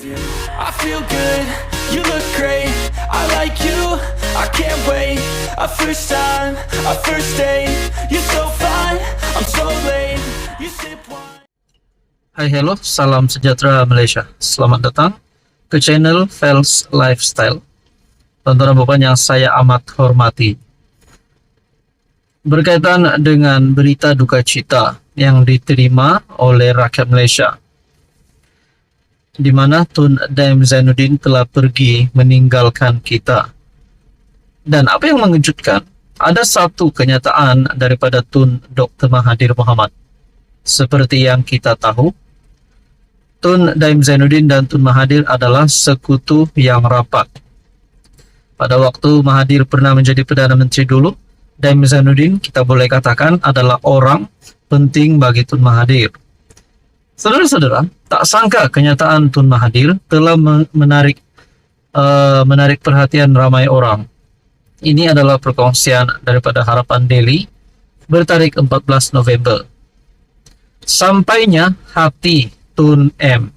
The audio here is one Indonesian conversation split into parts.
you. I feel good, you look great. I like you, I can't wait. A first time, a first date. You're so fine, I'm so late. You sip wine. Hai hello, salam sejahtera Malaysia. Selamat datang ke channel Fels Lifestyle. Tontonan Bapak yang saya amat hormati, berkaitan dengan berita duka cita yang diterima oleh rakyat Malaysia, di mana Tun Daim Zainuddin telah pergi meninggalkan kita. Dan apa yang mengejutkan, ada satu kenyataan daripada Tun Dr. Mahathir Mohamad. Seperti yang kita tahu, Tun Daim Zainuddin dan Tun Mahathir adalah sekutu yang rapat. Pada waktu Mahathir pernah menjadi Perdana Menteri dulu, Daim Zainuddin kita boleh katakan adalah orang penting bagi Tun Mahathir. Saudara-saudara, tak sangka kenyataan Tun Mahathir telah menarik perhatian ramai orang. Ini adalah perkongsian daripada Harapan Daily bertarik 14 November. Sampainya hati Tun M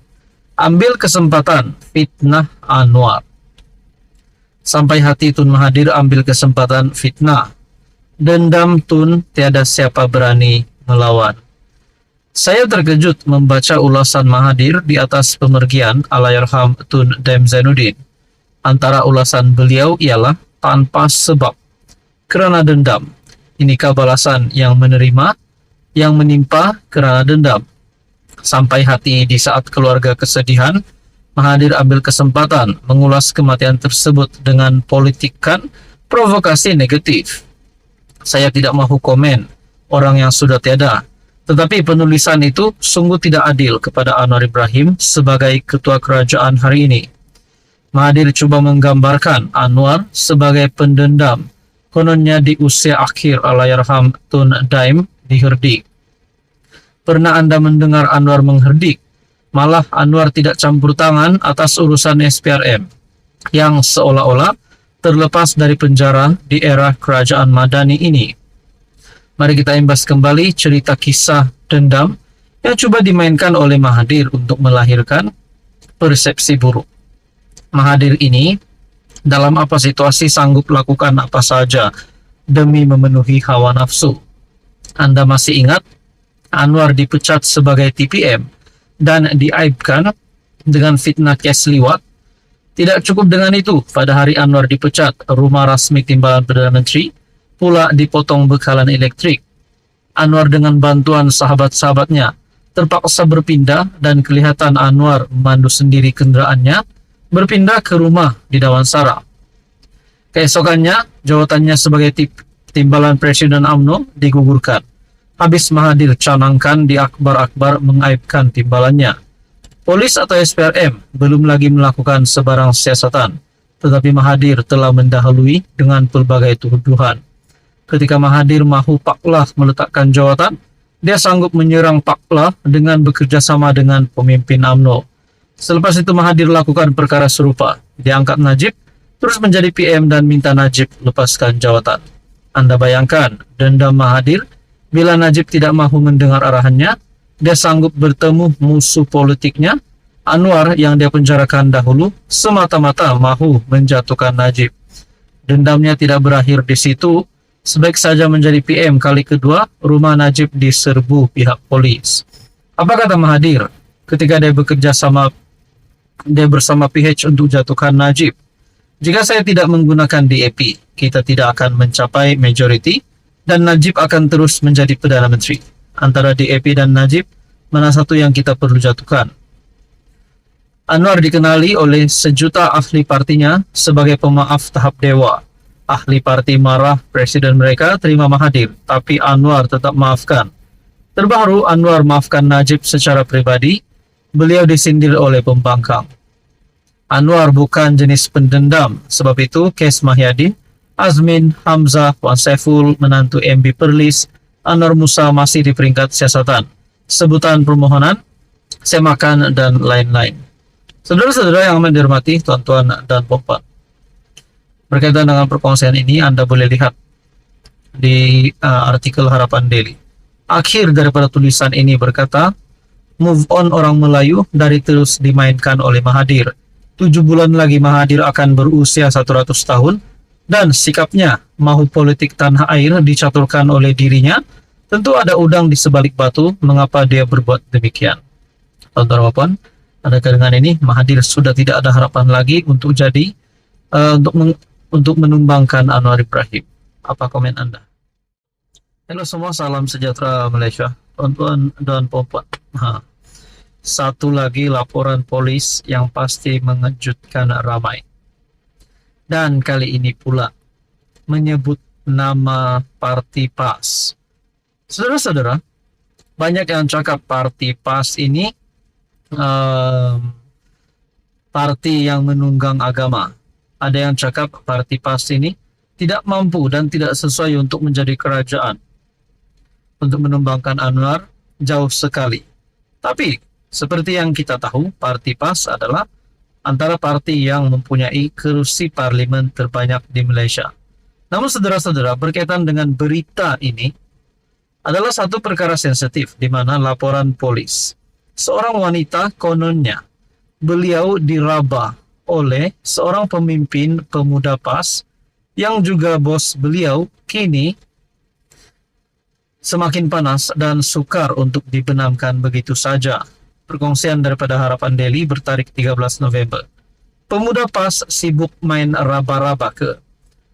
ambil kesempatan fitnah Anwar. Sampai hati Tun Mahathir ambil kesempatan fitnah. Dendam Tun tiada siapa berani melawan. Saya terkejut membaca ulasan Mahathir di atas pemergian Allahyarham Tun Daim Zainuddin. Antara ulasan beliau ialah tanpa sebab, kerana dendam. Inikah balasan yang menimpa kerana dendam. Sampai hati di saat keluarga kesedihan, Mahathir ambil kesempatan mengulas kematian tersebut dengan politikkan provokasi negatif. Saya tidak mahu komen orang yang sudah tiada, tetapi penulisan itu sungguh tidak adil kepada Anwar Ibrahim sebagai ketua kerajaan hari ini. Mahathir cuba menggambarkan Anwar sebagai pendendam, kononnya di usia akhir Allahyarham Tun Daim diherdik. Pernah Anda mendengar Anwar mengherdik? Malah Anwar tidak campur tangan atas urusan SPRM yang seolah-olah terlepas dari penjara di era kerajaan Madani ini. Mari kita imbas kembali cerita kisah dendam yang coba dimainkan oleh Mahathir untuk melahirkan persepsi buruk. Mahathir ini dalam apa situasi sanggup lakukan apa saja demi memenuhi hawa nafsu. Anda masih ingat Anwar dipecat sebagai TPM dan diaibkan dengan fitnah kes liwat? Tidak cukup dengan itu, pada hari Anwar dipecat, rumah rasmi timbalan Perdana Menteri pula dipotong bekalan elektrik. Anwar dengan bantuan sahabat-sahabatnya terpaksa berpindah dan kelihatan Anwar memandu sendiri kendaraannya berpindah ke rumah di Damansara. Keesokannya, jawatannya sebagai timbalan Presiden UMNO digugurkan. Habis Mahathir canangkan di akbar-akbar mengaibkan timbalannya. Polis atau SPRM belum lagi melakukan sebarang siasatan, tetapi Mahathir telah mendahului dengan pelbagai tuduhan. Ketika Mahathir mahu Paklah meletakkan jawatan, dia sanggup menyerang Paklah dengan bekerjasama dengan pemimpin UMNO. Selepas itu Mahathir lakukan perkara serupa. Diangkat Najib, terus menjadi PM dan minta Najib lepaskan jawatan. Anda bayangkan dendam Mahathir. Bila Najib tidak mahu mendengar arahannya, dia sanggup bertemu musuh politiknya, Anwar yang dia penjarakan dahulu, semata-mata mahu menjatuhkan Najib. Dendamnya tidak berakhir di situ. Sebaik saja menjadi PM kali kedua, rumah Najib diserbu pihak polis. Apa kata Mahathir ketika dia bersama PH untuk jatuhkan Najib? Jika saya tidak menggunakan DAP, kita tidak akan mencapai majority dan Najib akan terus menjadi Perdana Menteri. Antara DAP dan Najib, mana satu yang kita perlu jatuhkan? Anwar dikenali oleh sejuta ahli partinya sebagai pemaaf tahap dewa. Ahli parti marah presiden mereka terima Mahathir, tapi Anwar tetap maafkan. Terbaru, Anwar maafkan Najib secara pribadi. Beliau disindir oleh pembangkang. Anwar bukan jenis pendendam, sebab itu kes Mahyadin, Azmin, Hamzah, Wan Saiful, menantu MB Perlis, Anwar Musa masih di peringkat siasatan, sebutan permohonan, semakan, dan lain-lain. Saudara-saudara yang amat dihormati, tuan-tuan dan puan-puan, berkaitan dengan perkongsian ini, Anda boleh lihat di artikel Harapan Daily. Akhir daripada tulisan ini berkata, move on orang Melayu dari terus dimainkan oleh Mahathir. 7 bulan lagi Mahathir akan berusia 100 tahun dan sikapnya mahu politik tanah air dicaturkan oleh dirinya. Tentu ada udang di sebalik batu mengapa dia berbuat demikian. Tuan-tuan, adakah dengan ini Mahathir sudah tidak ada harapan lagi untuk jadi untuk menumbangkan Anwar Ibrahim? Apa komen Anda? Halo semua, salam sejahtera Malaysia, tuan-tuan dan puan-puan. Satu lagi laporan polis yang pasti mengejutkan ramai. Dan kali ini pula menyebut nama Parti PAS. Saudara-saudara, banyak yang cakap Parti PAS ini parti yang menunggang agama. Ada yang cakap Parti PAS ini tidak mampu dan tidak sesuai untuk menjadi kerajaan. Untuk menumbangkan Anwar jauh sekali. Tapi seperti yang kita tahu, Parti PAS adalah antara parti yang mempunyai kursi parlimen terbanyak di Malaysia. Namun saudara-saudara, berkaitan dengan berita ini adalah satu perkara sensitif di mana laporan polis. Seorang wanita kononnya beliau diraba oleh seorang pemimpin pemuda PAS yang juga bos beliau kini semakin panas dan sukar untuk dibenamkan begitu saja. Perkongsian daripada Harapan Daily bertarik 13 November. Pemuda PAS sibuk main raba-raba ke?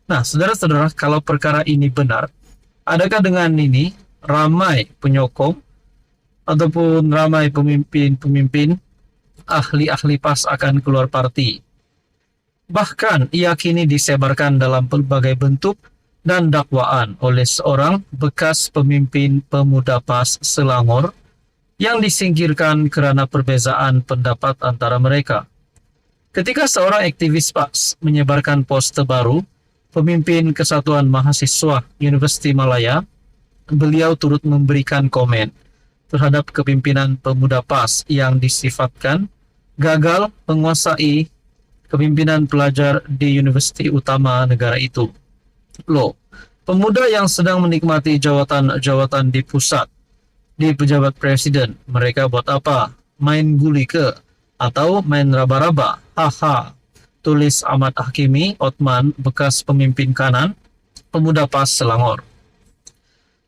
Nah, saudara-saudara, kalau perkara ini benar, adakah dengan ini ramai penyokong ataupun ramai pemimpin-pemimpin ahli-ahli PAS akan keluar parti? Bahkan ia kini disebarkan dalam pelbagai bentuk dan dakwaan oleh seorang bekas pemimpin pemuda PAS Selangor yang disingkirkan kerana perbezaan pendapat antara mereka. Ketika seorang aktivis PAS menyebarkan poster baru, pemimpin Kesatuan Mahasiswa Universiti Malaya, beliau turut memberikan komen terhadap kepimpinan pemuda PAS yang disifatkan gagal menguasai kepimpinan pelajar di universiti utama negara itu. Loh, pemuda yang sedang menikmati jawatan-jawatan di pusat, di pejabat presiden, mereka buat apa? Main guli ke? Atau main raba-raba? Haha. Tulis Ahmad Hakimi Othman, bekas pemimpin kanan pemuda PAS Selangor.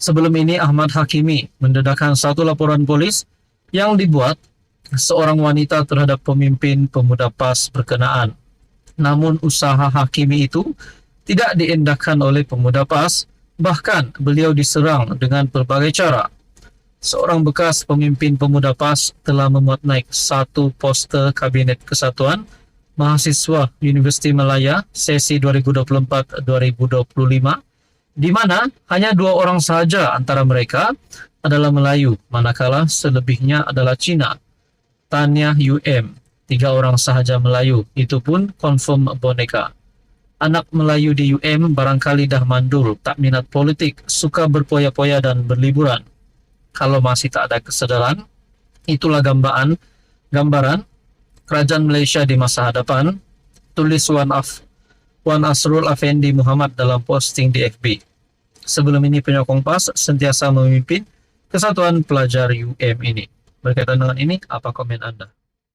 Sebelum ini Ahmad Hakimi mendedahkan satu laporan polis yang dibuat seorang wanita terhadap pemimpin pemuda PAS berkenaan. Namun usaha Hakimi itu tidak diendahkan oleh pemuda PAS, bahkan beliau diserang dengan berbagai cara. Seorang bekas pemimpin pemuda PAS telah memuat naik satu poster Kabinet Kesatuan Mahasiswa Universiti Malaya sesi 2024-2025, di mana hanya 2 orang sahaja antara mereka adalah Melayu, manakala selebihnya adalah Cina. Tanya UM, 3 orang sahaja Melayu, itu pun confirm boneka. Anak Melayu di UM barangkali dah mandul, tak minat politik, suka berpoya-poya dan berliburan. Kalau masih tak ada kesadaran, itulah gambaran kerajaan Malaysia di masa hadapan, tulis Wan Asrul Afendi Muhammad dalam posting di FB. Sebelum ini penyokong PAS sentiasa memimpin Kesatuan Pelajar UM ini. Berkaitan dengan ini, apa komen Anda?